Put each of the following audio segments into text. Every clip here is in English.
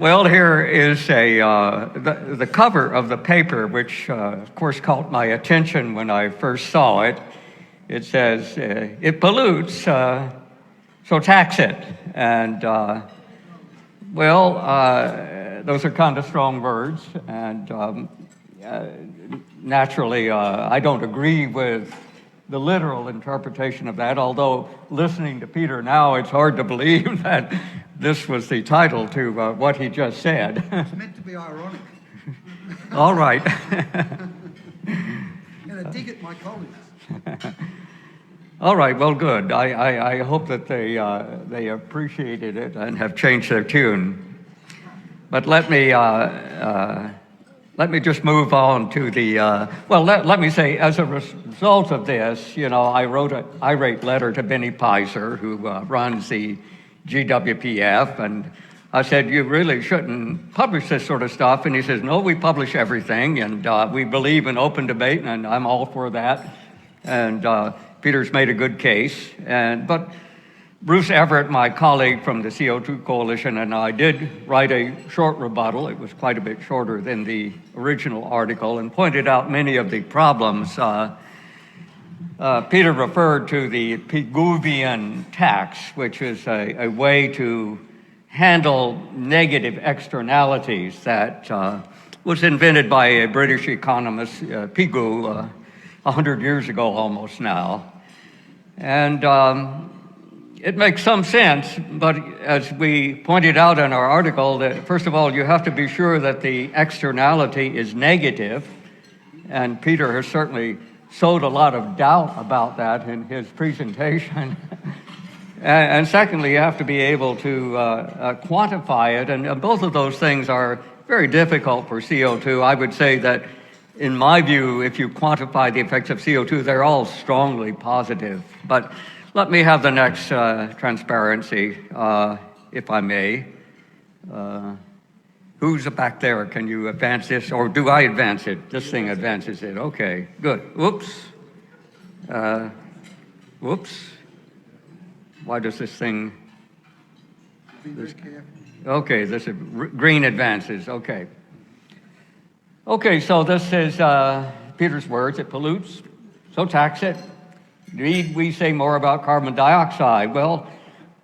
Well, here is the cover of the paper, which of course caught my attention when I first saw it. It says, "It pollutes, so tax it." And those are kind of strong words, and naturally, I don't agree with the literal interpretation of that, although listening to Peter now, it's hard to believe that this was the title to what he just said. It's meant to be ironic. All right. And a dig at my colleagues. All right, well, good. I hope that they appreciated it and have changed their tune. But let me just move on to the, let me say, as a result of this, I wrote an irate letter to Benny Pizer, who runs the GWPF, and I said, you really shouldn't publish this sort of stuff. And he says, no, we publish everything, and we believe in open debate, and I'm all for that. And Peter's made a good case. But Bruce Everett, my colleague from the CO2 Coalition, and I did write a short rebuttal. It was quite a bit shorter than the original article, and pointed out many of the problems. Peter referred to the Pigouvian tax, which is a way to handle negative externalities that was invented by a British economist, Pigou, 100 years ago almost now. And it makes some sense, but as we pointed out in our article, that first of all, you have to be sure that the externality is negative, and Peter has certainly sowed a lot of doubt about that in his presentation. And secondly, you have to be able to quantify it, and both of those things are very difficult for CO2. I would say that, in my view, if you quantify the effects of CO2, they're all strongly positive. But let me have the next transparency, if I may. Who's back there? Can you advance this? Or do I advance it? This thing advances it. Okay, good. Whoops. Whoops. Why does this thing... Be very careful. Okay, this is green advances. Okay. Okay, so this is Peter's words. It pollutes, so tax it. Need we say more about carbon dioxide? Well,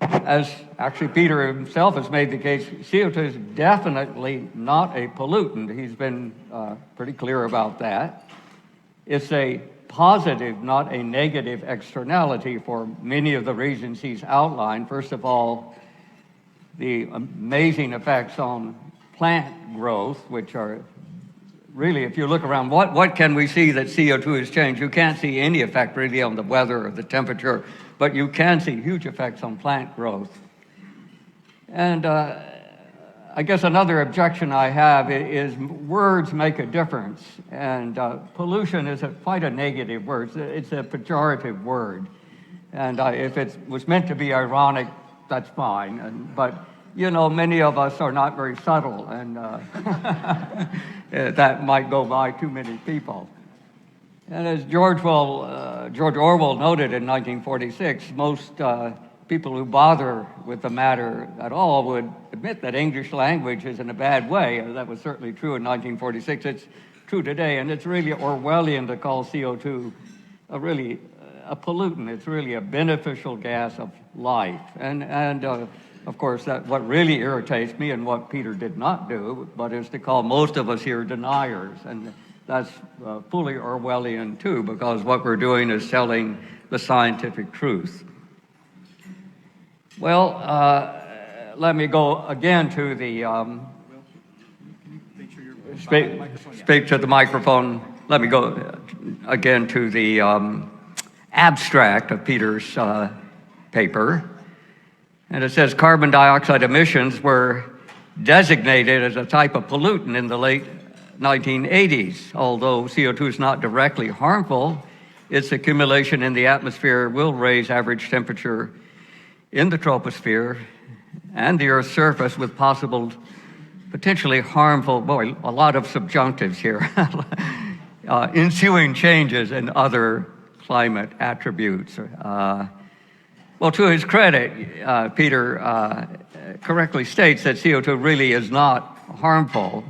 as actually Peter himself has made the case, CO2 is definitely not a pollutant. He's been pretty clear about that. It's a positive, not a negative externality for many of the reasons he's outlined. First of all, the amazing effects on plant growth, which are really, if you look around, what can we see that CO2 has changed? You can't see any effect really on the weather or the temperature, but you can see huge effects on plant growth. And I guess another objection I have is words make a difference. And pollution is quite a negative word. It's a pejorative word. And if it was meant to be ironic, that's fine. But many of us are not very subtle, and that might go by too many people. And as George Orwell noted in 1946, most people who bother with the matter at all would admit that English language is in a bad way. That was certainly true in 1946. It's true today, and it's really Orwellian to call CO2 a pollutant. It's really a beneficial gas of life. And of course, what really irritates me, and what Peter did not do, but is to call most of us here deniers. And that's fully Orwellian too, because what we're doing is telling the scientific truth. Well, let me go again to the... speak to the microphone. Let me go again to the abstract of Peter's paper. And it says carbon dioxide emissions were designated as a type of pollutant in the late 1980s. Although CO2 is not directly harmful, its accumulation in the atmosphere will raise average temperature in the troposphere and the Earth's surface with possible, potentially harmful, a lot of subjunctives here, ensuing changes in other climate attributes. Well, to his credit, Peter correctly states that CO2 really is not harmful.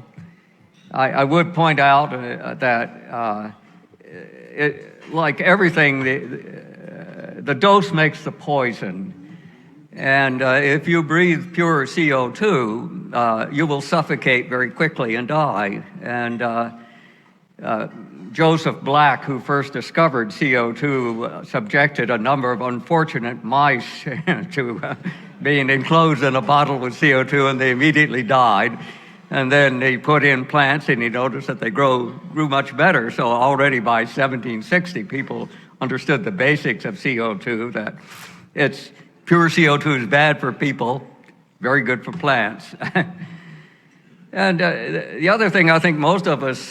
I would point out that like everything, the dose makes the poison. And if you breathe pure CO2, you will suffocate very quickly and die. And Joseph Black, who first discovered CO2, subjected a number of unfortunate mice to being enclosed in a bottle with CO2, and they immediately died. And then he put in plants, and he noticed that they grew much better. So already by 1760, people understood the basics of CO2, that it's pure CO2 is bad for people, very good for plants. And the other thing I think most of us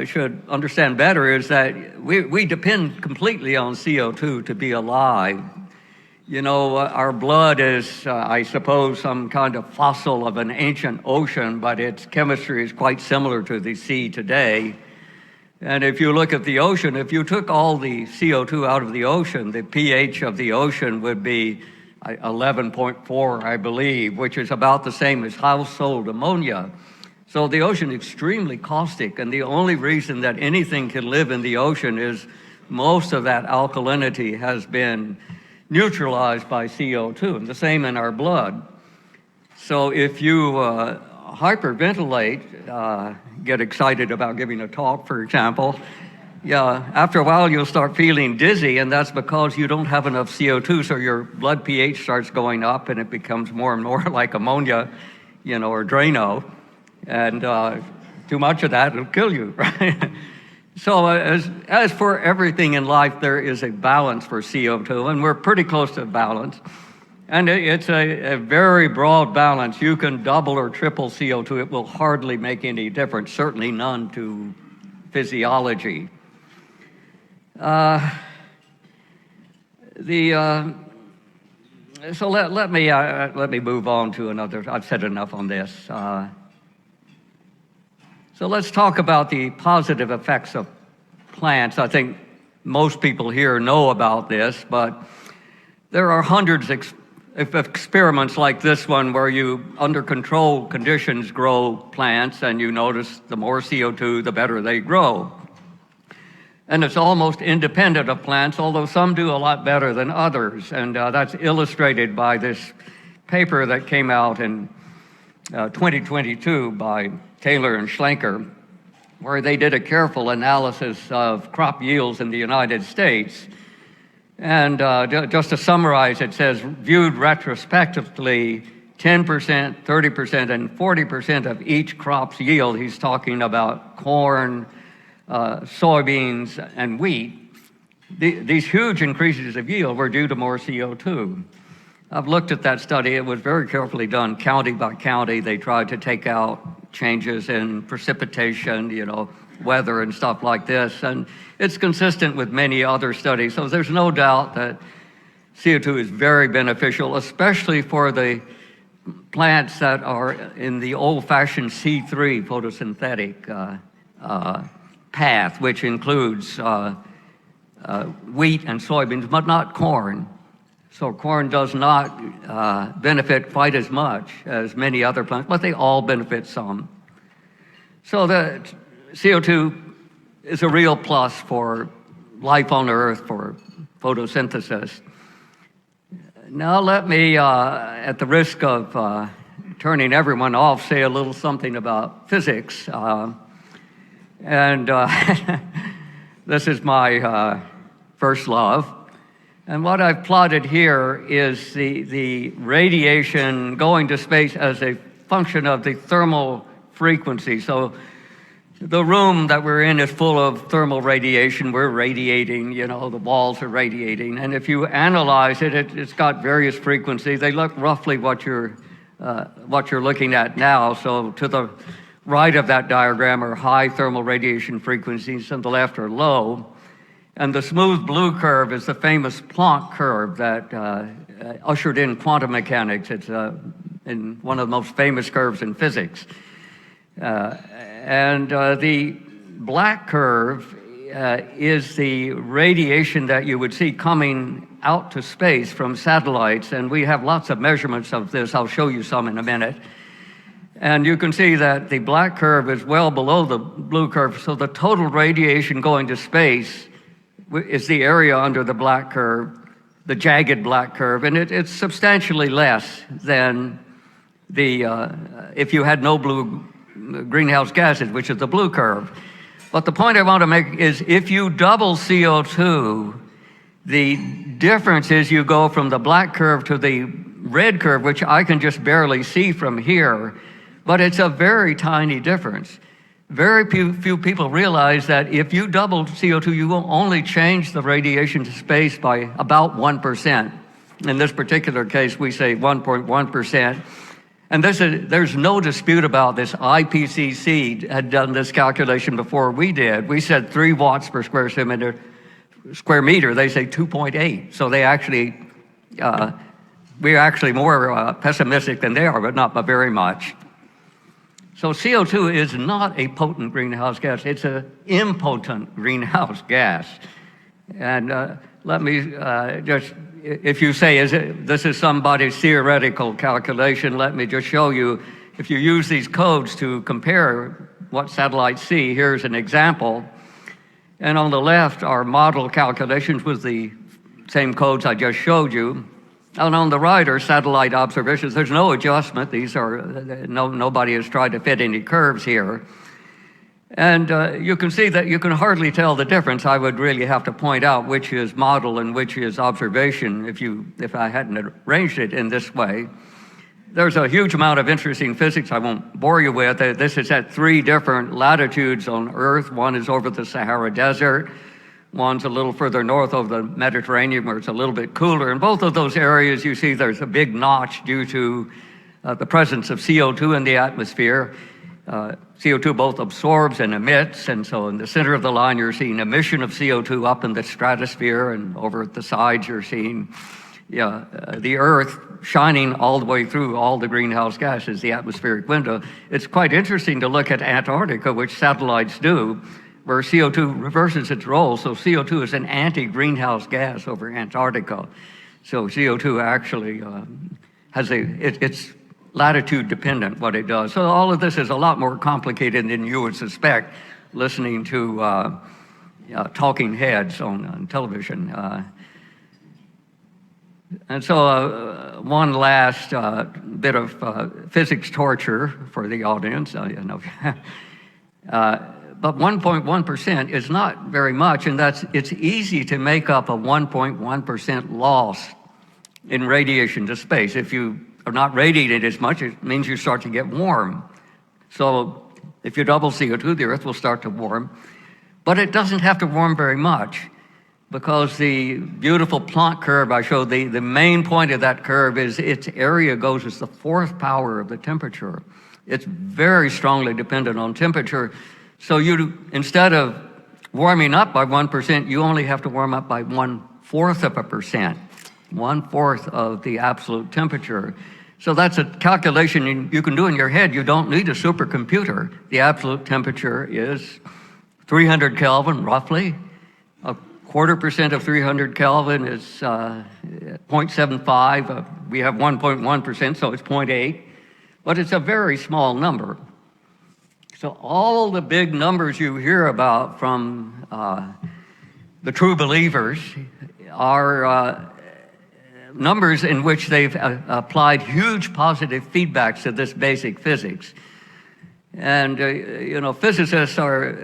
should understand better is that we depend completely on CO2 to be alive. You know, our blood is, I suppose, some kind of fossil of an ancient ocean, but its chemistry is quite similar to the sea today. And if you look at the ocean, if you took all the CO2 out of the ocean, the pH of the ocean would be 11.4, I believe, which is about the same as household ammonia. So the ocean is extremely caustic, and the only reason that anything can live in the ocean is most of that alkalinity has been neutralized by CO2, and the same in our blood. So if you hyperventilate, get excited about giving a talk, for example, after a while you'll start feeling dizzy, and that's because you don't have enough CO2, so your blood pH starts going up, and it becomes more and more like ammonia, or Drano, and too much of that will kill you, right? So as for everything in life, there is a balance for CO2, and we're pretty close to balance. And it's a very broad balance. You can double or triple CO2. It will hardly make any difference, certainly none to physiology. So let me move on to another. I've said enough on this. So let's talk about the positive effects of plants. I think most people here know about this, but there are hundreds of experiments like this one where you, under controlled conditions, grow plants, and you notice the more CO2, the better they grow. And it's almost independent of plants, although some do a lot better than others. And that's illustrated by this paper that came out in 2022 by Taylor and Schlenker, where they did a careful analysis of crop yields in the United States. And just to summarize, it says, viewed retrospectively, 10%, 30%, and 40% of each crop's yield, he's talking about corn, soybeans, and wheat, these huge increases of yield were due to more CO2. I've looked at that study. It was very carefully done, county by county. They tried to take out changes in precipitation, weather and stuff like this. And it's consistent with many other studies. So there's no doubt that CO2 is very beneficial, especially for the plants that are in the old-fashioned C3 photosynthetic path, which includes wheat and soybeans, but not corn. So corn does not benefit quite as much as many other plants, but they all benefit some. So the CO2 is a real plus for life on Earth, for photosynthesis. Now let me, at the risk of turning everyone off, say a little something about physics. This is my first love. And what I've plotted here is the radiation going to space as a function of the thermal frequency. So the room that we're in is full of thermal radiation. We're radiating, the walls are radiating. And if you analyze it, it's got various frequencies. They look roughly what you're looking at now. So to the right of that diagram are high thermal radiation frequencies, and the left are low. And the smooth blue curve is the famous Planck curve that ushered in quantum mechanics. It's in one of the most famous curves in physics. And the black curve is the radiation that you would see coming out to space from satellites, and we have lots of measurements of this. I'll show you some in a minute. And you can see that the black curve is well below the blue curve, so the total radiation going to space is the area under the black curve, the jagged black curve, and it's substantially less than the if you had no blue greenhouse gases, which is the blue curve. But the point I want to make is if you double CO2, the difference is you go from the black curve to the red curve, which I can just barely see from here, but it's a very tiny difference. Very few people realize that if you double CO2, you will only change the radiation to space by about 1%. In this particular case, we say 1.1%. And there's no dispute about this. IPCC had done this calculation before we did. We said 3 watts per square meter. They say 2.8. So they actually, we're actually more pessimistic than they are, but not by very much. So CO2 is not a potent greenhouse gas. It's an impotent greenhouse gas. And let me just, if you say, this is somebody's theoretical calculation, let me just show you, if you use these codes to compare what satellites see, here's an example. And on the left are model calculations with the same codes I just showed you. And on the right are satellite observations. There's no adjustment. These are, nobody has tried to fit any curves here. And you can see that you can hardly tell the difference. I would really have to point out which is model and which is observation if I hadn't arranged it in this way. There's a huge amount of interesting physics I won't bore you with. This is at 3 different latitudes on Earth. One is over the Sahara Desert. One's a little further north over the Mediterranean where it's a little bit cooler. In both of those areas, you see there's a big notch due to the presence of CO2 in the atmosphere. CO2 both absorbs and emits, and so in the center of the line, you're seeing emission of CO2 up in the stratosphere, and over at the sides, you're seeing the Earth shining all the way through all the greenhouse gases, the atmospheric window. It's quite interesting to look at Antarctica, which satellites do, where CO2 reverses its role. So CO2 is an anti-greenhouse gas over Antarctica. So CO2 actually it's latitude dependent what it does. So all of this is a lot more complicated than you would suspect listening to talking heads on television. And so one last bit of physics torture for the audience. But 1.1% is not very much, and it's easy to make up a 1.1% loss in radiation to space. If you are not radiated as much, it means you start to get warm. So if you double CO2, the Earth will start to warm. But it doesn't have to warm very much, because the beautiful Planck curve I showed, the main point of that curve is its area goes as the 4th power of the temperature. It's very strongly dependent on temperature. So instead of warming up by 1%, you only have to warm up by 1/4%, 1/4 of the absolute temperature. So that's a calculation you can do in your head. You don't need a supercomputer. The absolute temperature is 300 Kelvin, roughly. 1/4% of 300 Kelvin is 0.75. We have 1.1%, so it's 0.8. But it's a very small number. So all the big numbers you hear about from the true believers are numbers in which they've applied huge positive feedbacks to this basic physics. And, physicists are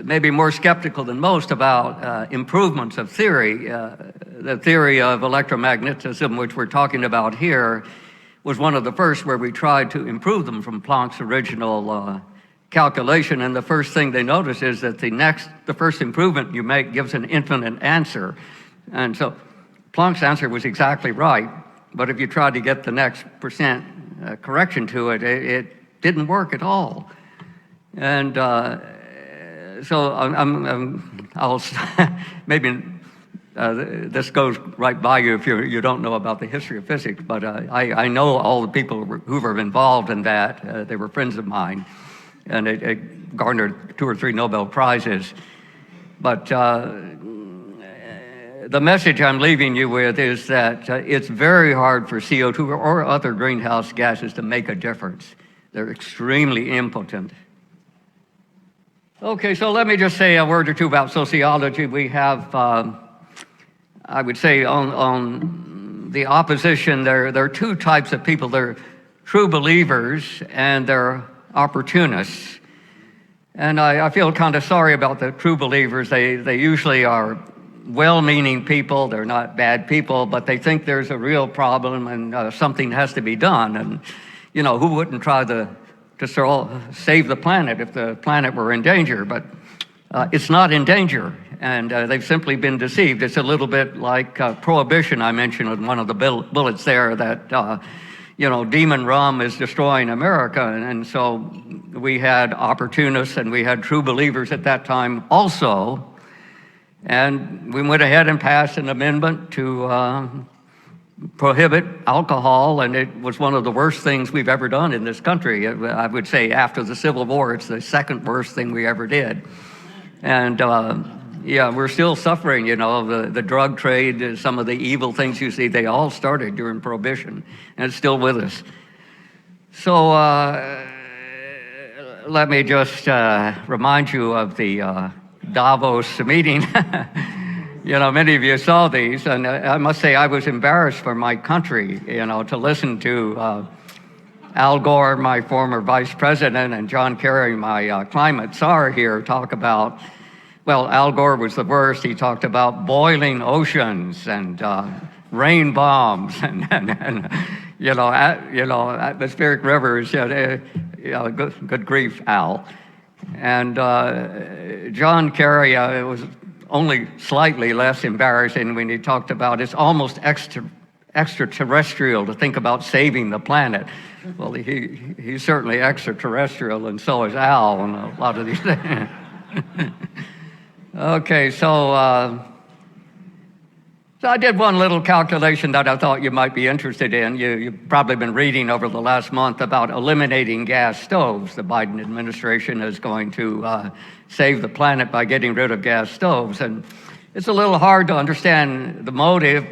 maybe more skeptical than most about improvements of theory. The theory of electromagnetism, which we're talking about here, was one of the first where we tried to improve them from Planck's original calculation, and the first thing they notice is that the first improvement you make gives an infinite answer. And so Planck's answer was exactly right, but if you tried to get the next percent correction to it, it didn't work at all. And so I'll maybe this goes right by you if you don't know about the history of physics, but I know all the people who were involved in that. They were friends of mine, and it garnered 2 or 3 Nobel Prizes. But the message I'm leaving you with is that it's very hard for CO2 or other greenhouse gases to make a difference. They're extremely impotent. Okay, so let me just say a word or two about sociology. We have, I would say, on the opposition, there are two types of people. There are true believers and there are opportunists. And I feel kind of sorry about the true believers. They usually are well-meaning people. They're not bad people, but they think there's a real problem and something has to be done. And, you know, who wouldn't try to save the planet if the planet were in danger? But it's not in danger, and they've simply been deceived. It's a little bit like prohibition I mentioned in one of the bullets there, that you know, demon rum is destroying America. And so we had opportunists and we had true believers at that time also. And we went ahead and passed an amendment to prohibit alcohol, and it was one of the worst things we've ever done in this country. I would say after the Civil War, it's the second worst thing we ever did. And yeah, we're still suffering, you know, the drug trade, some of the evil things you see, they all started during Prohibition, and it's still with us. So let me just remind you of the Davos meeting. You know, many of you saw these, and I must say I was embarrassed for my country, you know, to listen to Al Gore, my former vice president, and John Kerry, my climate czar here, talk about, well, Al Gore was the worst. He talked about boiling oceans and rain bombs and you know, atmospheric rivers. Good grief, Al. And John Kerry was only slightly less embarrassing when he talked about it's almost extraterrestrial to think about saving the planet. Well, he's certainly extraterrestrial, and so is Al on a lot of these things. Okay, so I did one little calculation that I thought you might be interested in. You've probably been reading over the last month about eliminating gas stoves. The Biden administration is going to save the planet by getting rid of gas stoves. And it's a little hard to understand the motive.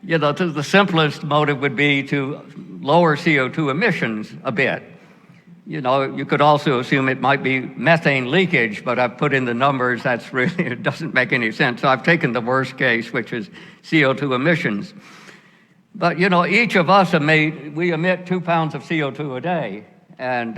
You know, the simplest motive would be to lower CO2 emissions a bit. You know, you could also assume it might be methane leakage, but I've put in the numbers, that's really, it doesn't make any sense. So I've taken the worst case, which is CO2 emissions. But, you know, each of us we emit 2 pounds of CO2 a day. And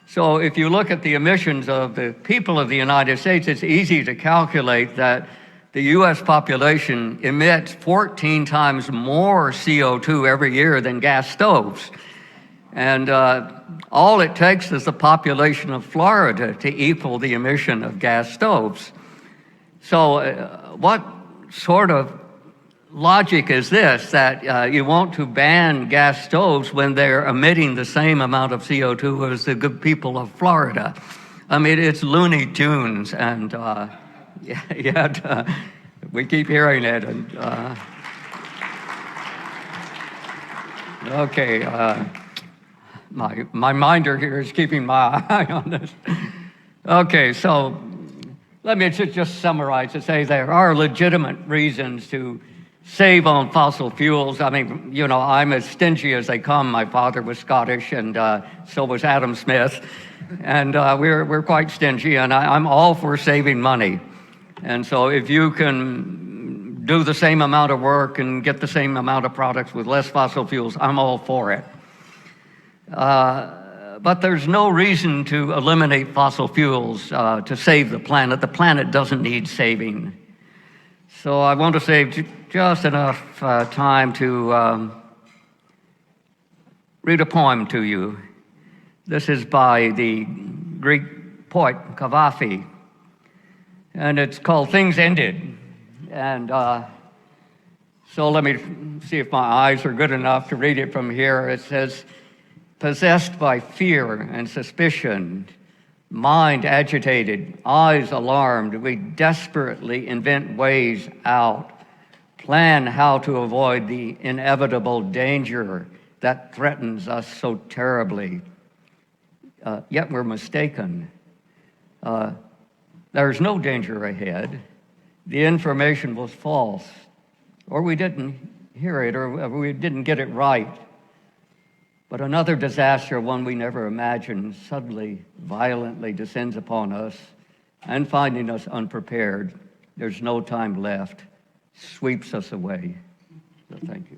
so if you look at the emissions of the people of the United States, it's easy to calculate that the U.S. population emits 14 times more CO2 every year than gas stoves. And all it takes is the population of Florida to equal the emission of gas stoves. So what sort of logic is this, that you want to ban gas stoves when they're emitting the same amount of CO2 as the good people of Florida? I mean, it's Looney Tunes, and yet we keep hearing it. And okay. My minder here is keeping my eye on this. Okay, so let me just summarize to say there are legitimate reasons to save on fossil fuels. I mean, you know, I'm as stingy as they come. My father was Scottish, and so was Adam Smith. And we're quite stingy, and I'm all for saving money. And so if you can do the same amount of work and get the same amount of products with less fossil fuels, I'm all for it. But there's no reason to eliminate fossil fuels to save the planet. The planet doesn't need saving. So I want to save just enough time to read a poem to you. This is by the Greek poet Cavafy, and it's called Things Ended. And so let me see if my eyes are good enough to read it from here. It says, possessed by fear and suspicion, mind agitated, eyes alarmed, we desperately invent ways out, plan how to avoid the inevitable danger that threatens us so terribly. Yet we're mistaken. There's no danger ahead. The information was false, or we didn't hear it, or we didn't get it right. But another disaster, one we never imagined, suddenly, violently descends upon us, and finding us unprepared, there's no time left, sweeps us away. So thank you.